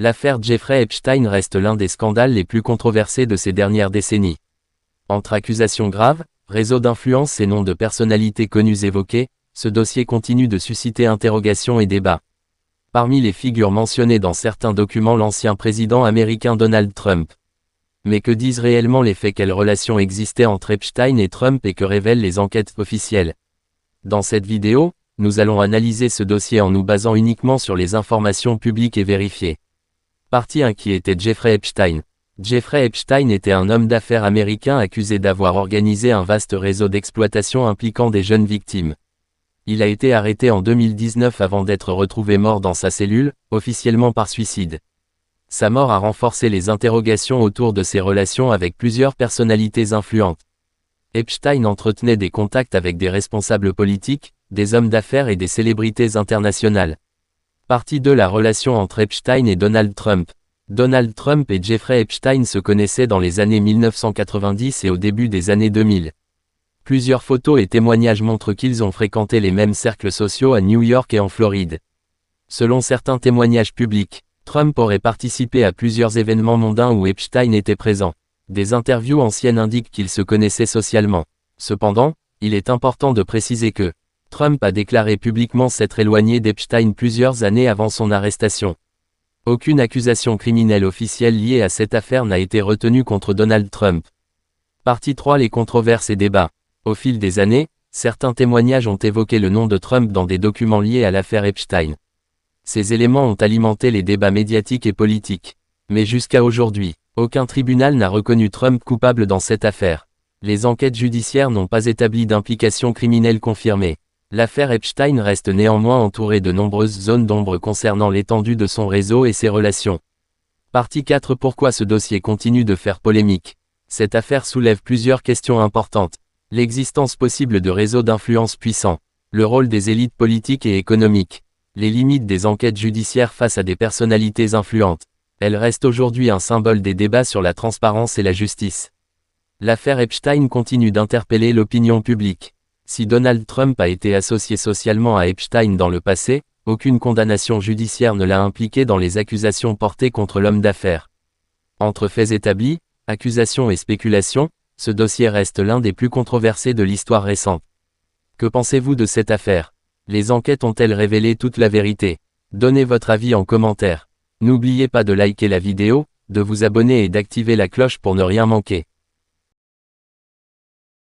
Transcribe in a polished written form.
L'affaire Jeffrey Epstein reste l'un des scandales les plus controversés de ces dernières décennies. Entre accusations graves, réseaux d'influence et noms de personnalités connues évoqués, ce dossier continue de susciter interrogations et débats. Parmi les figures mentionnées dans certains documents, l'ancien président américain Donald Trump. Mais que disent réellement les faits? Quelle relation existait entre Epstein et Trump et que révèlent les enquêtes officielles? Dans cette vidéo, nous allons analyser ce dossier en nous basant uniquement sur les informations publiques et vérifiées. Partie 1. Qui était Jeffrey Epstein? Jeffrey Epstein était un homme d'affaires américain accusé d'avoir organisé un vaste réseau d'exploitation impliquant des jeunes victimes. Il a été arrêté en 2019 avant d'être retrouvé mort dans sa cellule, officiellement par suicide. Sa mort a renforcé les interrogations autour de ses relations avec plusieurs personnalités influentes. Epstein entretenait des contacts avec des responsables politiques, des hommes d'affaires et des célébrités internationales. Partie 2. La relation entre Epstein et Donald Trump. Donald Trump et Jeffrey Epstein se connaissaient dans les années 1990 et au début des années 2000. Plusieurs photos et témoignages montrent qu'ils ont fréquenté les mêmes cercles sociaux à New York et en Floride. Selon certains témoignages publics, Trump aurait participé à plusieurs événements mondains où Epstein était présent. Des interviews anciennes indiquent qu'ils se connaissaient socialement. Cependant, il est important de préciser que Trump a déclaré publiquement s'être éloigné d'Epstein plusieurs années avant son arrestation. Aucune accusation criminelle officielle liée à cette affaire n'a été retenue contre Donald Trump. Partie 3. Les controverses et débats. Au fil des années, certains témoignages ont évoqué le nom de Trump dans des documents liés à l'affaire Epstein. Ces éléments ont alimenté les débats médiatiques et politiques. Mais jusqu'à aujourd'hui, aucun tribunal n'a reconnu Trump coupable dans cette affaire. Les enquêtes judiciaires n'ont pas établi d'implication criminelle confirmée. L'affaire Epstein reste néanmoins entourée de nombreuses zones d'ombre concernant l'étendue de son réseau et ses relations. Partie 4. Pourquoi ce dossier continue de faire polémique? Cette affaire soulève plusieurs questions importantes. L'existence possible de réseaux d'influence puissants. Le rôle des élites politiques et économiques. Les limites des enquêtes judiciaires face à des personnalités influentes. Elle reste aujourd'hui un symbole des débats sur la transparence et la justice. L'affaire Epstein continue d'interpeller l'opinion publique. Si Donald Trump a été associé socialement à Epstein dans le passé, aucune condamnation judiciaire ne l'a impliqué dans les accusations portées contre l'homme d'affaires. Entre faits établis, accusations et spéculations, ce dossier reste l'un des plus controversés de l'histoire récente. Que pensez-vous de cette affaire? Les enquêtes ont-elles révélé toute la vérité? Donnez votre avis en commentaire. N'oubliez pas de liker la vidéo, de vous abonner et d'activer la cloche pour ne rien manquer.